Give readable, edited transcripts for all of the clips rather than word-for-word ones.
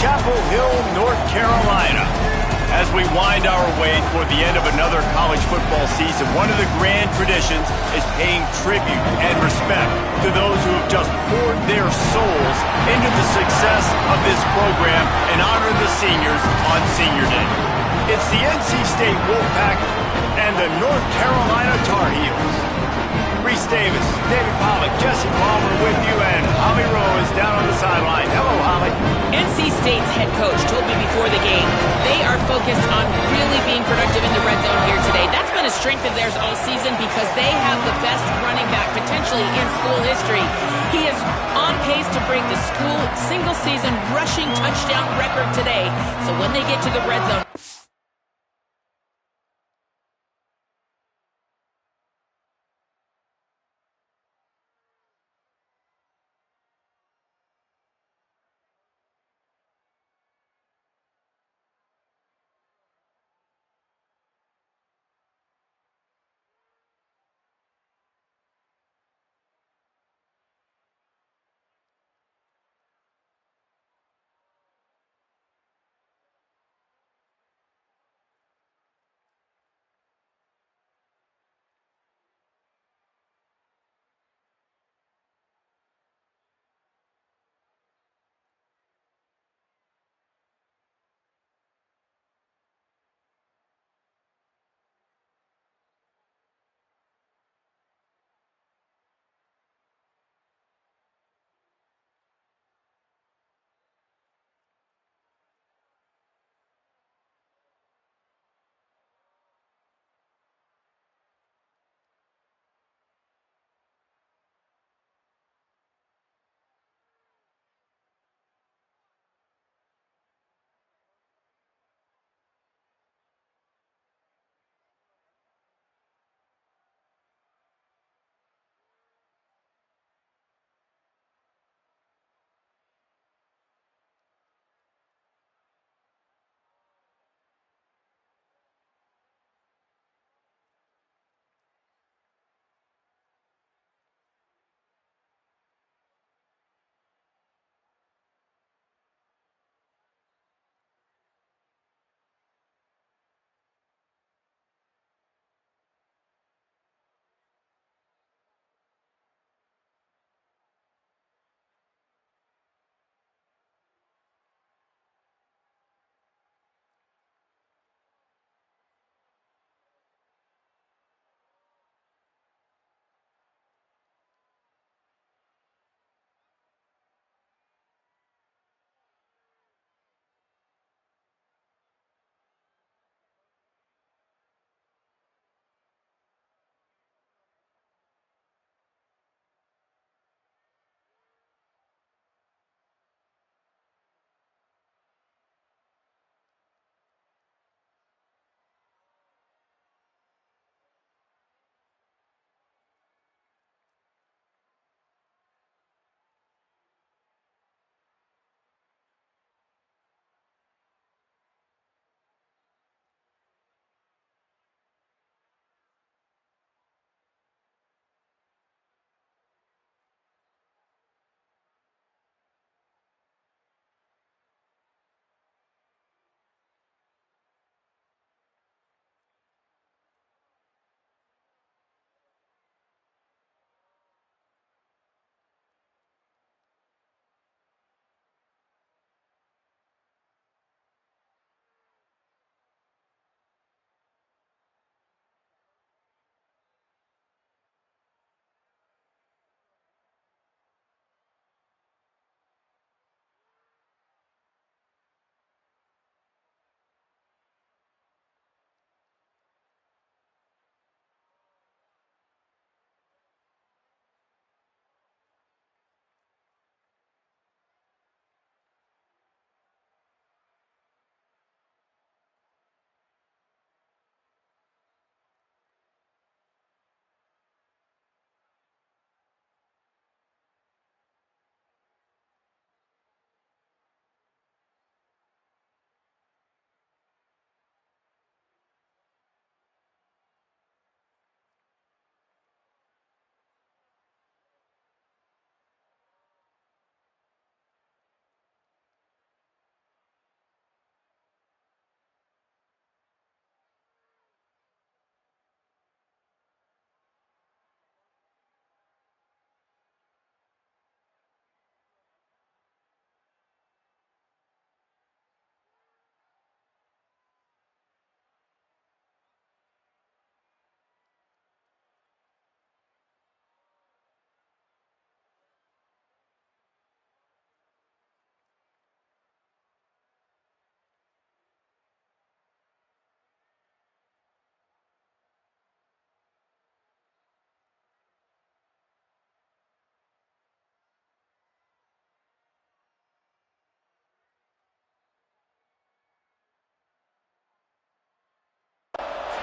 Chapel Hill, North Carolina. As we wind our way toward the end of another college football season, one of the grand traditions is paying tribute and respect to those who have just poured their souls into the success of this program and honor the seniors on Senior Day. It's the NC State Wolfpack and the North Carolina Tar Heels. Reese Davis, David Pollock, Jesse Palmer with you, and Holly Rowe is down on the sideline. Hello, Holly. NC State's head coach told me before the game they are focused on really being productive in the red zone here today. That's been a strength of theirs all season because they have the best running back potentially in school history. He is on pace to break the school single-season rushing touchdown record today. So when they get to the red zone,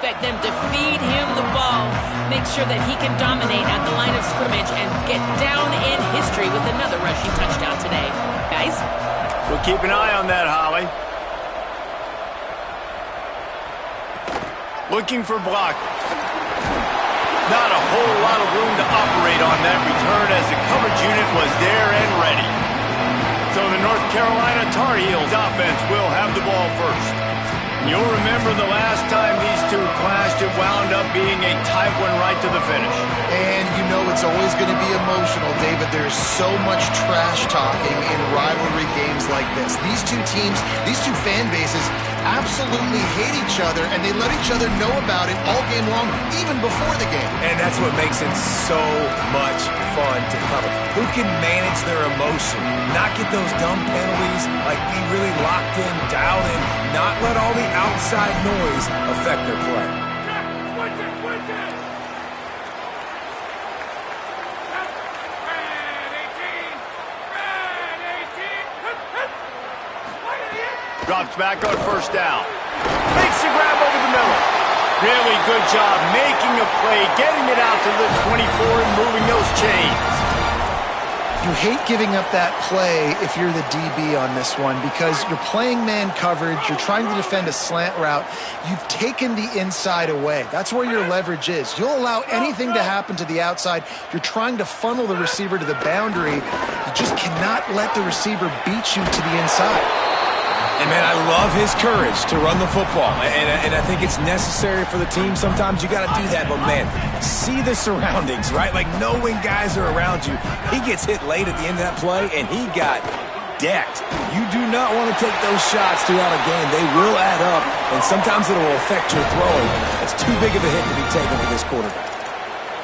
expect them to feed him the ball, make sure that he can dominate at the line of scrimmage, and get down in history with another rushing touchdown today. Guys? We'll keep an eye on that, Holly. Looking for blockers. Not a whole lot of room to operate on that return as the coverage unit was there and ready. So the North Carolina Tar Heels offense will have the ball first. You'll remember the last time these two clashed, it wound up being a tight one right to the finish. And you know it's always going to be emotional, David. There's so much trash talking in rivalry games like this. These two teams, these two fan bases absolutely hate each other, and they let each other know about it all game long, even before the game. And that's what makes it so much fun to cover. Who can manage their emotion, not get those dumb penalties, like be really locked in, dialed in, not let all the outside noise affect their play. Drops back on first down. Makes the grab over the middle. Really good job making a play, getting it out to the 24 and moving those chains. You hate giving up that play if you're the DB on this one because you're playing man coverage, you're trying to defend a slant route, you've taken the inside away. That's where your leverage is. You'll allow anything to happen to the outside. You're trying to funnel the receiver to the boundary. You just cannot let the receiver beat you to the inside. And, man, I love his courage to run the football. And I think it's necessary for the team. Sometimes you got to do that. But, man, see the surroundings, right? Like, knowing guys are around you. He gets hit late at the end of that play, and he got decked. You do not want to take those shots throughout a game. They will add up, and sometimes it will affect your throwing. It's too big of a hit to be taken for this quarterback.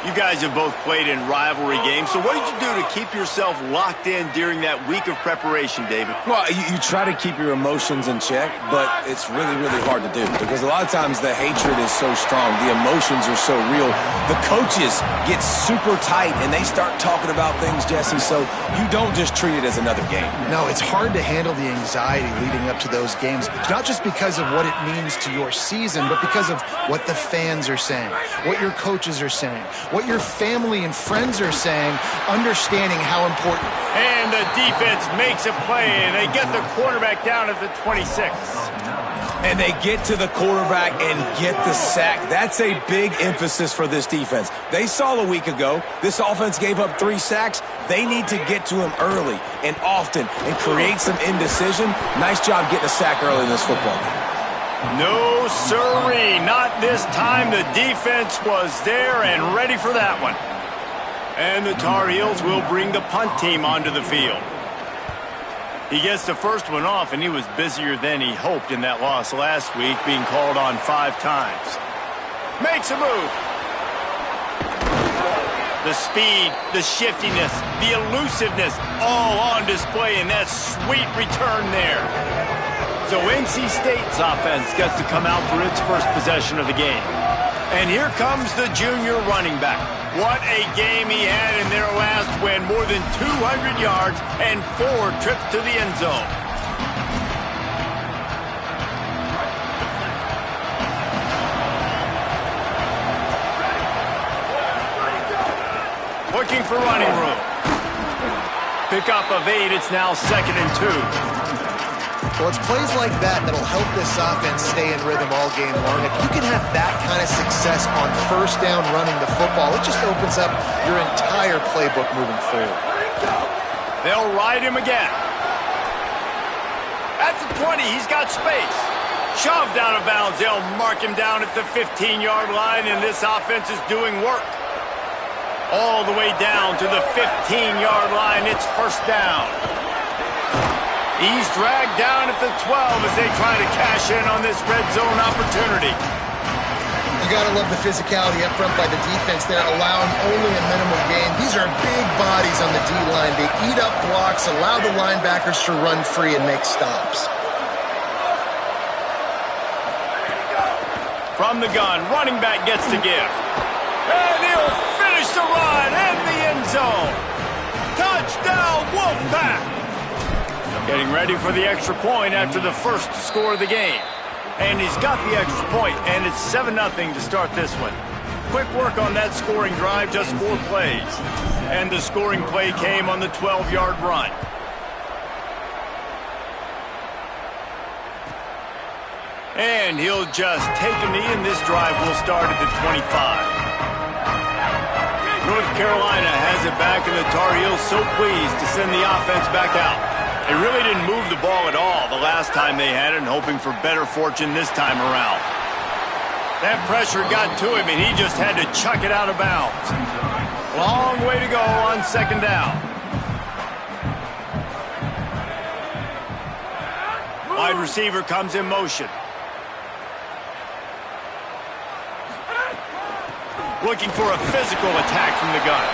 You guys have both played in rivalry games, so what did you do to keep yourself locked in during that week of preparation, David? Well, you try to keep your emotions in check, but it's really, really hard to do because a lot of times the hatred is so strong. The emotions are so real. The coaches get super tight, and they start talking about things, Jesse, so you don't just treat it as another game. No, it's hard to handle the anxiety leading up to those games, not just because of what it means to your season, but because of what the fans are saying, what your coaches are saying, what your family and friends are saying, understanding how important. And the defense makes a play, and they get the quarterback down at the 26. And they get to the quarterback and get the sack. That's a big emphasis for this defense. They saw a week ago, this offense gave up 3 sacks. They need to get to him early and often and create some indecision. Nice job getting a sack early in this football game. No, sirree, not this time. The defense was there and ready for that one. And the Tar Heels will bring the punt team onto the field. He gets the first one off, and he was busier than he hoped in that loss last week, being called on 5 times. Makes a move. The speed, the shiftiness, the elusiveness, all on display in that sweet return there. So NC State's offense gets to come out for its first possession of the game. And here comes the junior running back. What a game he had in their last win. More than 200 yards and 4 trips to the end zone. Looking for running room. Pickup of 8. It's now 2nd and 2. Well, it's plays like that that'll help this offense stay in rhythm all game long. If you can have that kind of success on first down running the football, it just opens up your entire playbook moving forward. They'll ride him again. At the 20, he's got space. Shoved out of bounds. They'll mark him down at the 15-yard line, and this offense is doing work. All the way down to the 15-yard line. It's first down. He's dragged down at the 12 as they try to cash in on this red zone opportunity. You got to love the physicality up front by the defense there, allowing only a minimal gain. These are big bodies on the D-line. They eat up blocks, allow the linebackers to run free and make stops. From the gun, running back gets to give. And he'll finish the run in the end zone. Touchdown, Wolfpack! Getting ready for the extra point after the first score of the game. And he's got the extra point, and it's 7-0 to start this one. Quick work on that scoring drive, just 4 plays. And the scoring play came on the 12-yard run. And he'll just take a knee, and this drive will start at the 25. North Carolina has it back, and the Tar Heels so pleased to send the offense back out. They really didn't move the ball at all the last time they had it, and hoping for better fortune this time around. That pressure got to him, and he just had to chuck it out of bounds. Long way to go on 2nd down. Wide receiver comes in motion. Looking for a physical attack from the gun.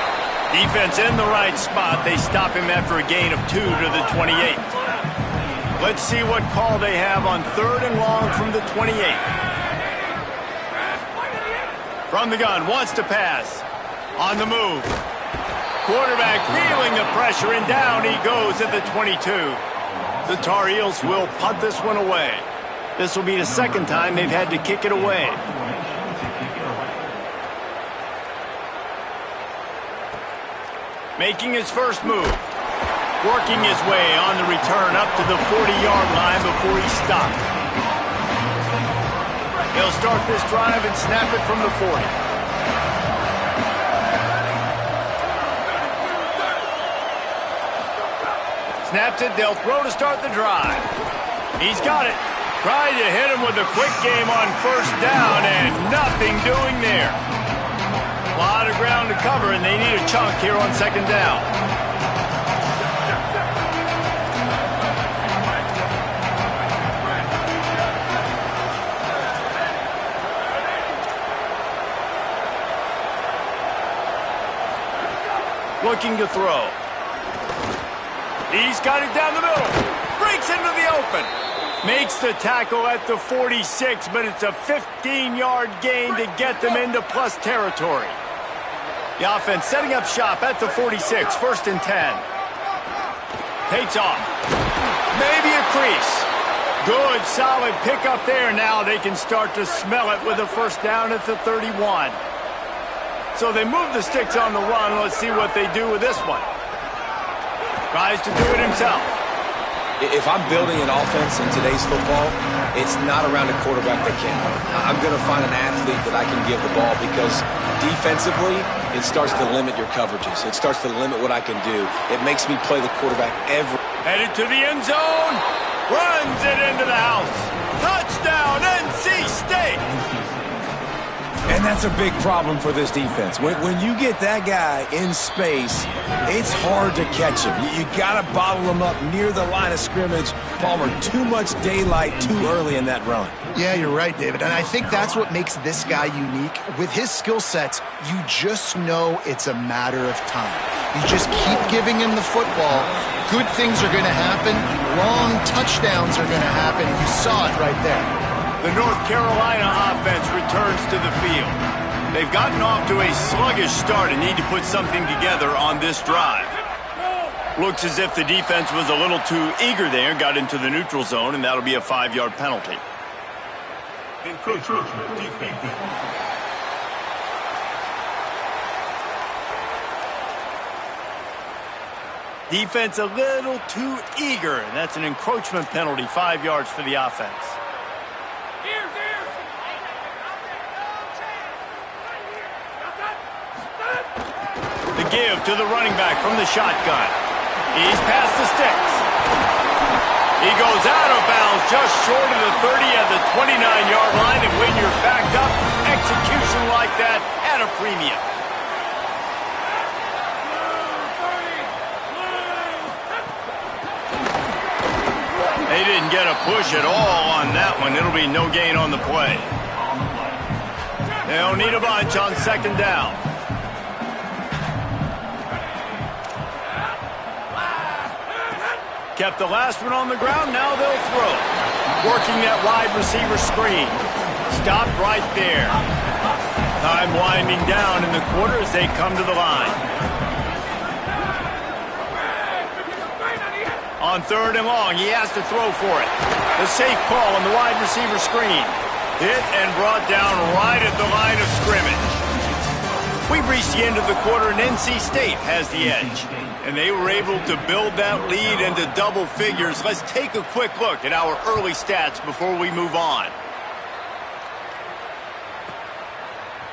Defense in the right spot. They stop him after a gain of 2 to the 28. Let's see what call they have on 3rd and long from the 28. From the gun, wants to pass. On the move. Quarterback feeling the pressure, and down he goes at the 22. The Tar Heels will punt this one away. This will be the 2nd time they've had to kick it away. Making his first move. Working his way on the return up to the 40-yard line before he stopped. He'll start this drive and snap it from the 40. Snaps it, they'll throw to start the drive. He's got it. Trying to hit him with a quick game on 1st down, and nothing doing there. A lot of ground to cover, and they need a chunk here on 2nd down. Looking to throw. He's got it down the middle. Breaks into the open. Makes the tackle at the 46, but it's a 15-yard gain to get them into plus territory. The offense setting up shop at the 46, 1st and 10. Takes off. Maybe a crease. Good, solid pickup there. Now they can start to smell it with a 1st down at the 31. So they move the sticks on the run. Let's see what they do with this one. Tries to do it himself. If I'm building an offense in today's football, it's not around a quarterback that can. I'm going to find an athlete that I can give the ball, because defensively, it starts to limit your coverages. It starts to limit what I can do. It makes me play the quarterback every... Headed to the end zone. Runs it into the house. Touchdown, NC State. And that's a big problem for this defense. When you get that guy in space, it's hard to catch him. You got to bottle him up near the line of scrimmage. Palmer, too much daylight too early in that run. Yeah, you're right, David. And I think that's what makes this guy unique. With his skill sets, you just know it's a matter of time. You just keep giving him the football. Good things are going to happen. Long touchdowns are going to happen. You saw it right there. The North Carolina offense returns to the field. They've gotten off to a sluggish start and need to put something together on this drive. Looks as if the defense was a little too eager there, got into the neutral zone, and that'll be a 5-yard penalty. Defense a little too eager, and that's an encroachment penalty, 5 yards for the offense. The give to the running back from the shotgun. He's past the sticks. He goes out of bounds just short of the 30 at the 29-yard line, and when you're backed up, execution like that at a premium. They didn't get a push at all on that one. It'll be no gain on the play. They'll need a bunch on 2nd down. Kept the last one on the ground, now they'll throw. Working that wide receiver screen. Stopped right there. Time winding down in the quarter as they come to the line. On 3rd and long, he has to throw for it. The safe call on the wide receiver screen. Hit and brought down right at the line of scrimmage. We've reached the end of the quarter, and NC State has the edge. And they were able to build that lead into double figures. Let's take a quick look at our early stats before we move on.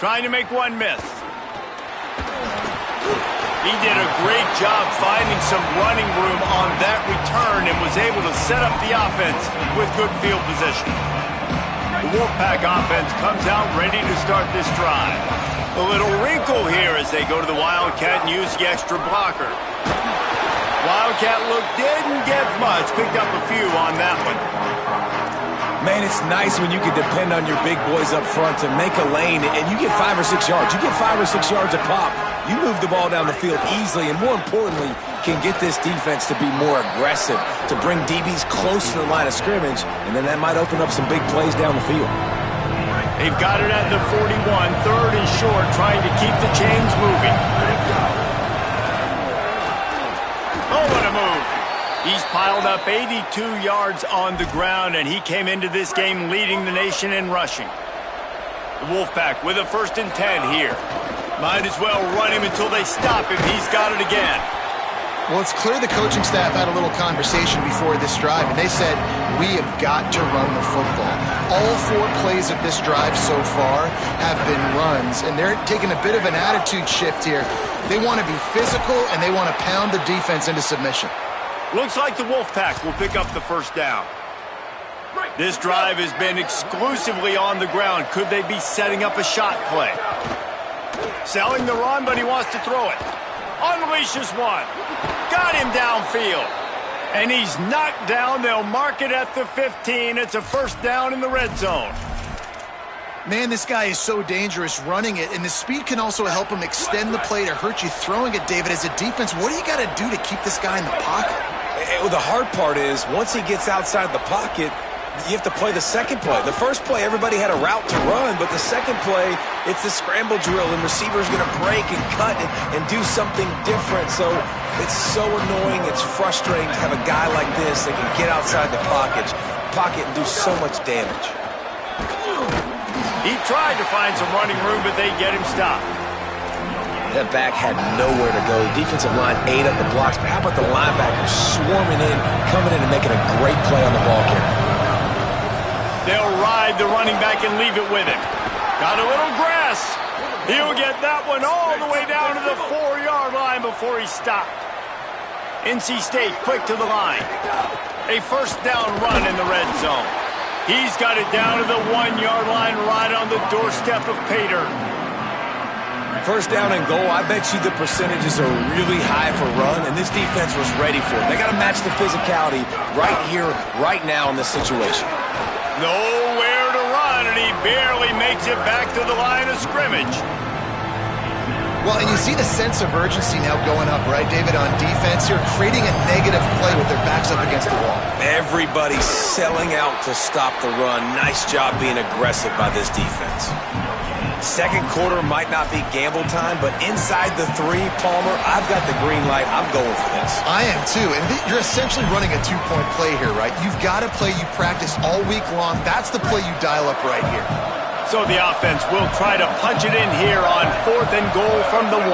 Trying to make one miss. He did a great job finding some running room on that return and was able to set up the offense with good field position. The Wolfpack offense comes out ready to start this drive. A little wrinkle here as they go to the Wildcat and use the extra blocker. Wildcat look didn't get much, picked up a few on that one. Man, it's nice when you can depend on your big boys up front to make a lane, and you get 5 or 6 yards. You get 5 or 6 yards a pop. You move the ball down the field easily, and more importantly, can get this defense to be more aggressive, to bring DBs close to the line of scrimmage, and then that might open up some big plays down the field. They've got it at the 41, 3rd and short, trying to keep the chains moving. Oh, what a move. He's piled up 82 yards on the ground, and he came into this game leading the nation in rushing. The Wolfpack with a 1st and 10 here. Might as well run him until they stop him. He's got it again. Well, it's clear the coaching staff had a little conversation before this drive, and they said, we have got to run the football. All 4 plays of this drive so far have been runs, and they're taking a bit of an attitude shift here. They want to be physical, and they want to pound the defense into submission. Looks like the Wolfpack will pick up the 1st down. This drive has been exclusively on the ground. Could they be setting up a shot play? Selling the run, but he wants to throw it. Unleashes one. Got him downfield. And he's knocked down. They'll mark it at the 15. It's a 1st down in the red zone. Man, this guy is so dangerous running it, and the speed can also help him extend the play to hurt you throwing it, David. As a defense, what do you got to do to keep this guy in the pocket? Well, the hard part is, once he gets outside the pocket, you have to play the second play. The first play, everybody had a route to run, but the second play, it's the scramble drill, and receivers going to break and cut and do something different. So it's so annoying, it's frustrating to have a guy like this that can get outside the pocket and do so much damage. He tried to find some running room, but they get him stopped. That back had nowhere to go. The defensive line ate up the blocks, but how about the linebackers swarming in, coming in and making a great play on the ball carrier? They'll ride the running back and leave it with him. Got a little grass. He'll get that one all the way down to the 4-yard line before he stopped. NC State quick to the line. A 1st down run in the red zone. He's got it down to the 1-yard line right on the doorstep of Pater. 1st down and goal, I bet you the percentages are really high for run, and this defense was ready for it. They got to match the physicality right here, right now in this situation. Nowhere to run, and he barely makes it back to the line of scrimmage. Well, and you see the sense of urgency now going up, right, David, on defense here, creating a negative play with their backs up against the wall. Everybody's selling out to stop the run. Nice job being aggressive by this defense. Second quarter might not be gamble time, but inside the 3, Palmer, I've got the green light. I'm going for this. I am too, and you're essentially running a 2-point play here, right? You've got a play you practice all week long. That's the play you dial up right here. So the offense will try to punch it in here on 4th and goal from the 1.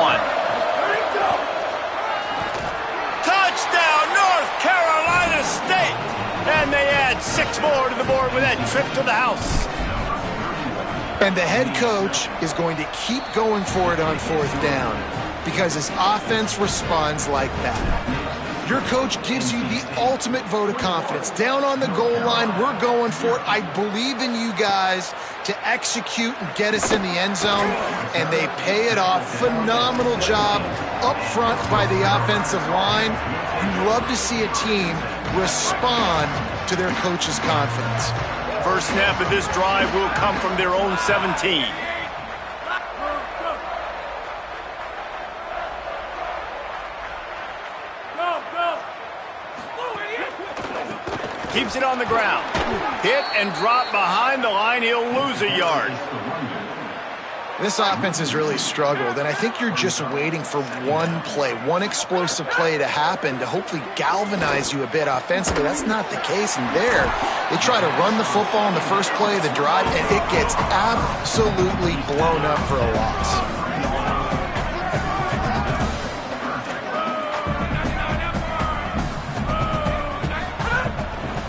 Touchdown, North Carolina State! And they add 6 more to the board with that trip to the house. And the head coach is going to keep going for it on 4th down because his offense responds like that. Your coach gives you the ultimate vote of confidence. Down on the goal line, we're going for it. I believe in you guys to execute and get us in the end zone, and they pay it off. Phenomenal job up front by the offensive line. You love to see a team respond to their coach's confidence. First snap of this drive will come from their own 17. Keeps it on the ground. Hit and drop behind the line. He'll lose a yard. This offense has really struggled, and I think you're just waiting for one play, one explosive play to happen to hopefully galvanize you a bit offensively. That's not the case, and there, they try to run the football in the first play of the drive, and it gets absolutely blown up for a loss.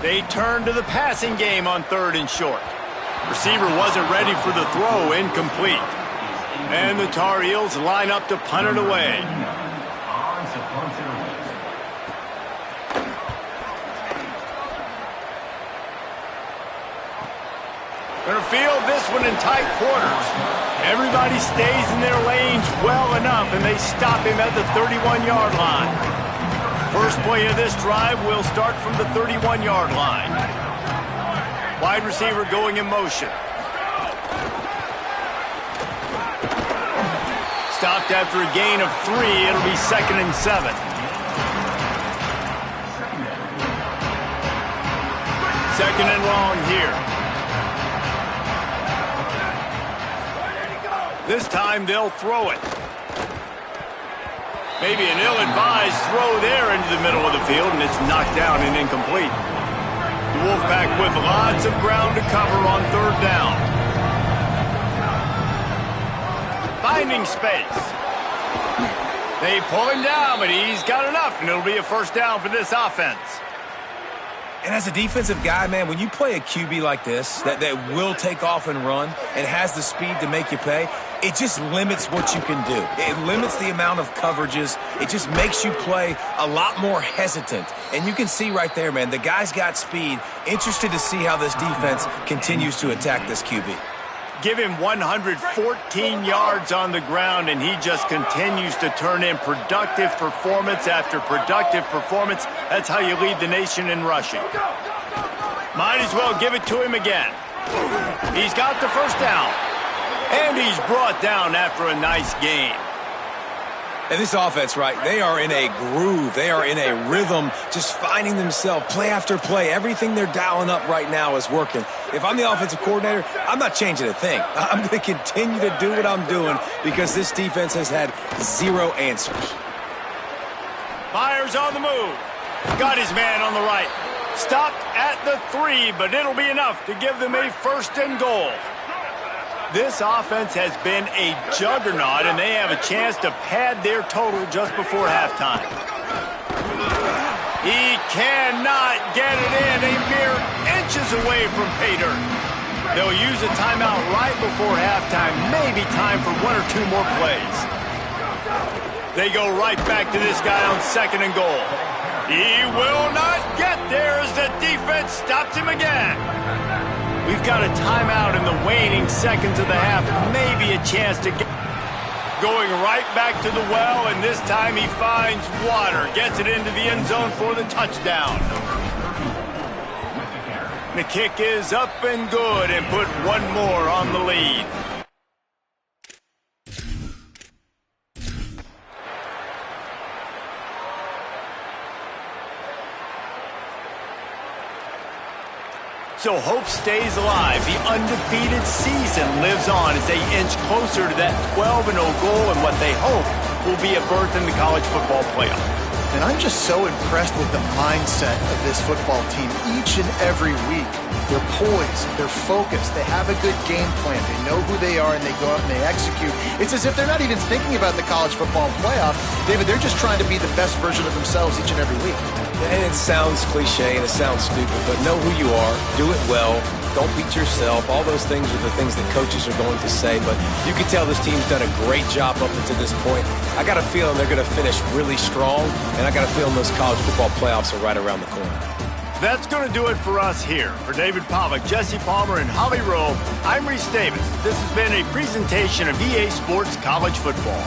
They turn to the passing game on 3rd and short. Receiver wasn't ready for the throw, incomplete. And the Tar Heels line up to punt it away. Gonna field this one in tight quarters. Everybody stays in their lanes well enough, and they stop him at the 31-yard line. First play of this drive will start from the 31-yard line. Wide receiver going in motion. Stopped after a gain of 3. It'll be 2nd and 7. Second and long here. This time they'll throw it. Maybe an ill-advised throw there into the middle of the field, and it's knocked down and incomplete. The Wolfpack with lots of ground to cover on 3rd down. Finding space. They pull him down, but he's got enough, and it'll be a 1st down for this offense. And as a defensive guy, man, when you play a QB like this that will take off and run and has the speed to make you pay, it just limits what you can do. It limits the amount of coverages. It just makes you play a lot more hesitant. And you can see right there, man, the guy's got speed. Interested to see how this defense continues to attack this QB. Give him 114 yards on the ground, and he just continues to turn in productive performance after productive performance. That's how you lead the nation in rushing. Might as well give it to him again. He's got the 1st down, and he's brought down after a nice gain. And this offense, right, they are in a groove. They are in a rhythm, just finding themselves play after play. Everything they're dialing up right now is working. If I'm the offensive coordinator, I'm not changing a thing. I'm going to continue to do what I'm doing because this defense has had 0 answers. Myers on the move. Got his man on the right. Stopped at the 3, but it'll be enough to give them a 1st and goal. This offense has been a juggernaut, and they have a chance to pad their total just before halftime. He cannot get it in, a mere inches away from pay dirt. They'll use a timeout right before halftime, maybe time for 1 or 2 more plays. They go right back to this guy on 2nd and goal. He will not get there as the defense stops him again. We've got a timeout in the waning seconds of the half. Maybe a chance to get going right back to the well, and this time he finds water. Gets it into the end zone for the touchdown. The kick is up and good and put 1 more on the lead. So hope stays alive. The undefeated season lives on as they inch closer to that 12-0 goal and what they hope will be a berth in the college football playoff. And I'm just so impressed with the mindset of this football team each and every week. They're poised, they're focused, they have a good game plan, they know who they are, and they go out and they execute. It's as if they're not even thinking about the college football playoff. David, they're just trying to be the best version of themselves each and every week. And it sounds cliche and it sounds stupid, but know who you are, do it well, don't beat yourself. All those things are the things that coaches are going to say, but you can tell this team's done a great job up until this point. I got a feeling they're going to finish really strong, and I got a feeling those college football playoffs are right around the corner. That's going to do it for us here. For David Pollack, Jesse Palmer, and Holly Rowe, I'm Reese Davis. This has been a presentation of EA Sports College Football.